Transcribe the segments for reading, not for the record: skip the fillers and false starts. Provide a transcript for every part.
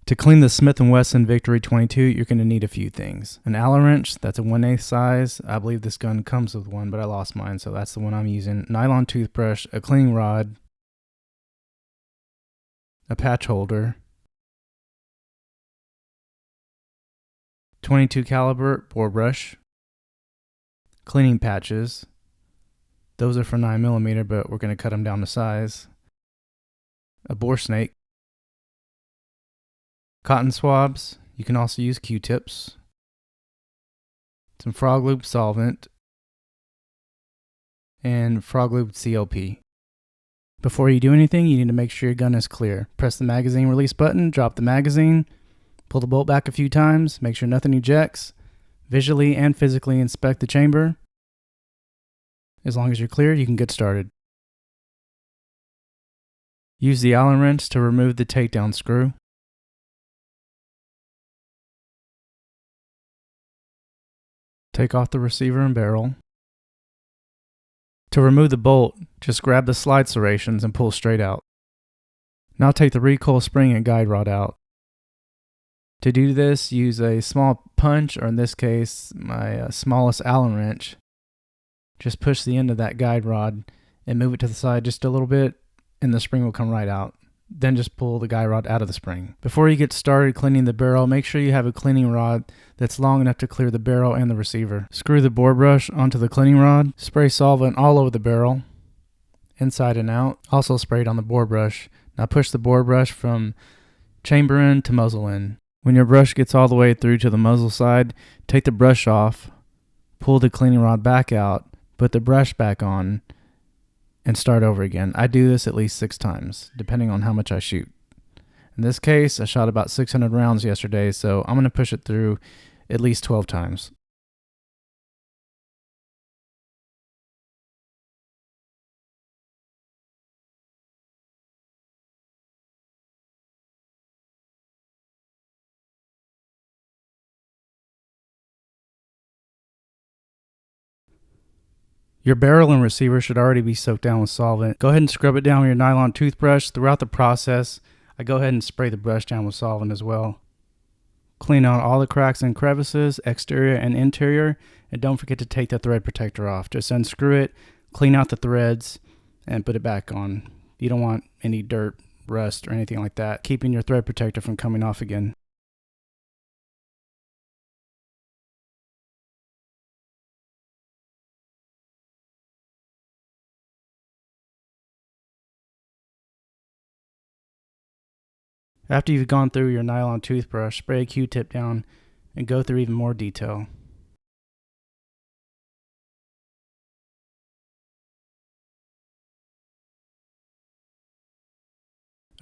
To clean the Smith Wesson Victory 22, you're going to need a few things. An Allen wrench, that's a 1/8 size. I believe this gun comes with one, but I lost mine, so that's the one I'm using. Nylon toothbrush, a cleaning rod, a patch holder, 22 caliber bore brush, cleaning patches. Those are for 9mm, but we're going to cut them down to size. A bore snake, cotton swabs. You can also use Q-tips. Some frog lube solvent, and frog lube CLP. Before you do anything, you need to make sure your gun is clear. Press the magazine release button, drop the magazine, pull the bolt back a few times, make sure nothing ejects. Visually and physically inspect the chamber. As long as you're clear, you can get started. Use the Allen wrench to remove the takedown screw. Take off the receiver and barrel. To remove the bolt, just grab the slide serrations and pull straight out. Now take the recoil spring and guide rod out. To do this, use a small punch, or in this case, my smallest Allen wrench. Just push the end of that guide rod and move it to the side just a little bit, and the spring will come right out. Then just pull the guide rod out of the spring. Before you get started cleaning the barrel, make sure you have a cleaning rod that's long enough to clear the barrel and the receiver. Screw the bore brush onto the cleaning rod. Spray solvent all over the barrel, inside and out. Also sprayed on the bore brush. Now push the bore brush from chamber end to muzzle end. When your brush gets all the way through to the muzzle side, take the brush off, pull the cleaning rod back out, put the brush back on, and start over again. I do this at least 6 times, depending on how much I shoot. In this case, I shot about 600 rounds yesterday, so I'm going to push it through at least 12 times. Your barrel and receiver should already be soaked down with solvent. Go ahead and scrub it down with your nylon toothbrush. Throughout the process, I go ahead and spray the brush down with solvent as well. Clean out all the cracks and crevices, exterior and interior, and don't forget to take the thread protector off. Just unscrew it, clean out the threads, and put it back on. You don't want any dirt, rust, or anything like that, keeping your thread protector from coming off again. After you've gone through your nylon toothbrush, spray a Q-tip down and go through even more detail.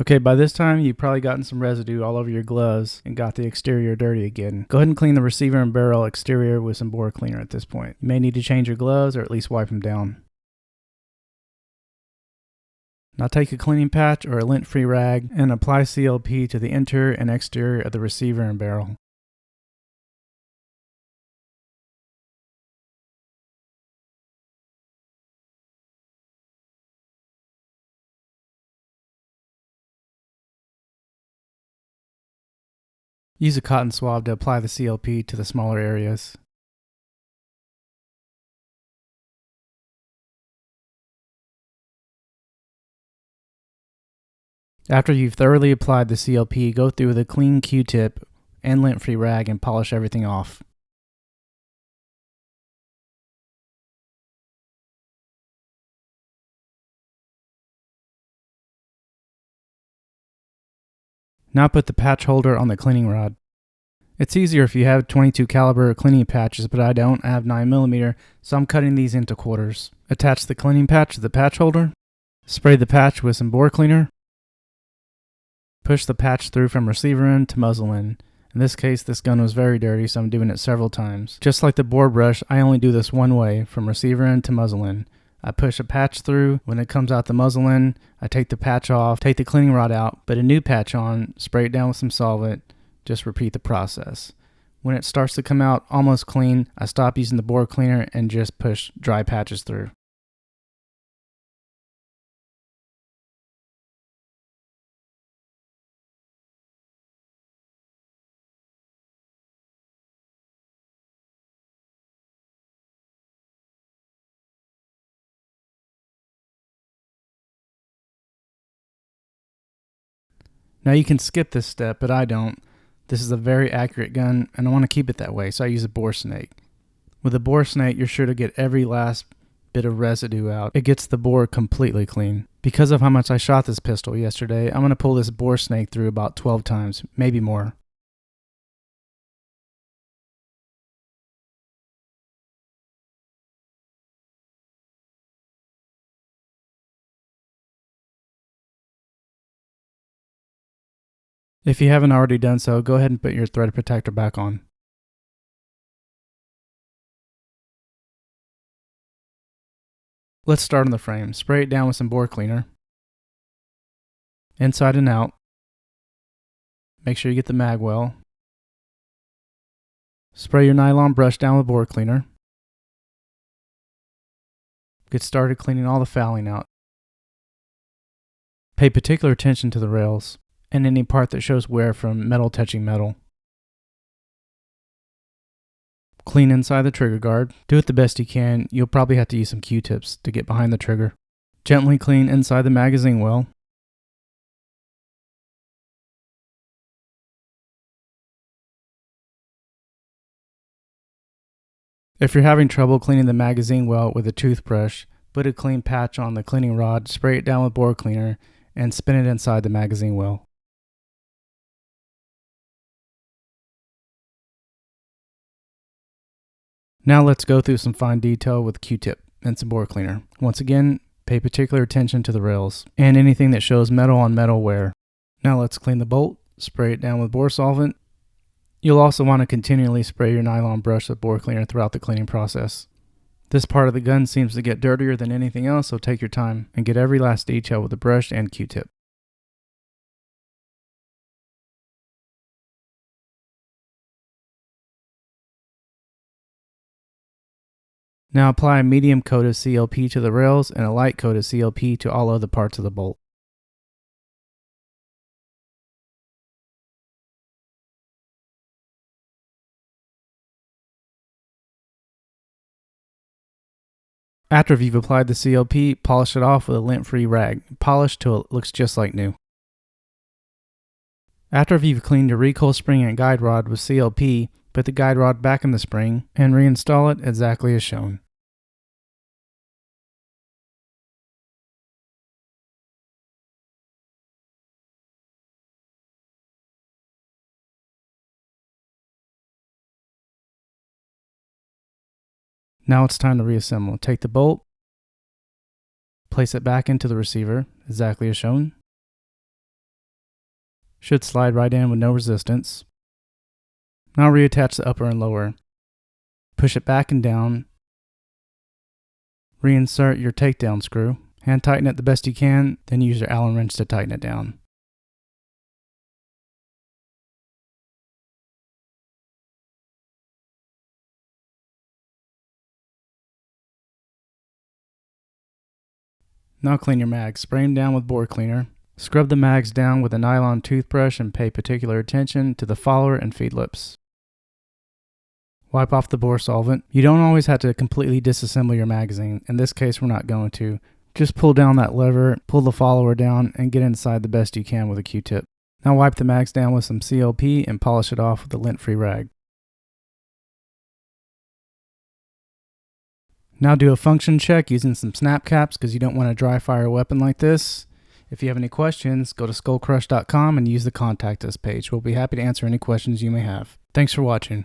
Okay, by this time you've probably gotten some residue all over your gloves and got the exterior dirty again. Go ahead and clean the receiver and barrel exterior with some bore cleaner at this point. You may need to change your gloves or at least wipe them down. Now take a cleaning patch or a lint-free rag and apply CLP to the interior and exterior of the receiver and barrel. Use a cotton swab to apply the CLP to the smaller areas. After you've thoroughly applied the CLP, go through with a clean Q-tip and lint-free rag and polish everything off. Now put the patch holder on the cleaning rod. It's easier if you have 22 caliber cleaning patches, but I don't. I have 9mm, so I'm cutting these into quarters. Attach the cleaning patch to the patch holder. Spray the patch with some bore cleaner. Push the patch through from receiver end to muzzle end. In this case, this gun was very dirty, so I'm doing it several times. Just like the bore brush, I only do this one way, from receiver end to muzzle end. I push a patch through. When it comes out the muzzle end, I take the patch off, take the cleaning rod out, put a new patch on, spray it down with some solvent. Just repeat the process. When it starts to come out almost clean, I stop using the bore cleaner and just push dry patches through. Now you can skip this step, but I don't. This is a very accurate gun, and I want to keep it that way, so I use a bore snake. With a bore snake, you're sure to get every last bit of residue out. It gets the bore completely clean. Because of how much I shot this pistol yesterday, I'm going to pull this bore snake through about 12 times, maybe more. If you haven't already done so, go ahead and put your thread protector back on. Let's start on the frame. Spray it down with some bore cleaner. Inside and out. Make sure you get the mag well. Spray your nylon brush down with bore cleaner. Get started cleaning all the fouling out. Pay particular attention to the rails and any part that shows wear from metal touching metal. Clean inside the trigger guard. Do it the best you can. You'll probably have to use some Q-tips to get behind the trigger. Gently clean inside the magazine well. If you're having trouble cleaning the magazine well with a toothbrush, put a clean patch on the cleaning rod, spray it down with bore cleaner, and spin it inside the magazine well. Now let's go through some fine detail with Q-tip and some bore cleaner. Once again, pay particular attention to the rails and anything that shows metal on metal wear. Now let's clean the bolt, spray it down with bore solvent. You'll also want to continually spray your nylon brush with bore cleaner throughout the cleaning process. This part of the gun seems to get dirtier than anything else, so take your time and get every last detail with the brush and Q-tip. Now apply a medium coat of CLP to the rails and a light coat of CLP to all other parts of the bolt. After you've applied the CLP, polish it off with a lint-free rag. Polish till it looks just like new. After you've cleaned your recoil spring and guide rod with CLP, put the guide rod back in the spring and reinstall it exactly as shown. Now it's time to reassemble. Take the bolt, place it back into the receiver exactly as shown. Should slide right in with no resistance. Now reattach the upper and lower. Push it back and down. Reinsert your takedown screw. Hand tighten it the best you can, then use your Allen wrench to tighten it down. Now clean your mags. Spray them down with bore cleaner. Scrub the mags down with a nylon toothbrush and pay particular attention to the follower and feed lips. Wipe off the bore solvent. You don't always have to completely disassemble your magazine. In this case, we're not going to. Just pull down that lever, pull the follower down, and get inside the best you can with a Q-tip. Now wipe the mags down with some CLP and polish it off with a lint-free rag. Now do a function check using some snap caps because you don't want to dry fire a weapon like this. If you have any questions, go to skullcrush.com and use the contact us page. We'll be happy to answer any questions you may have. Thanks for watching.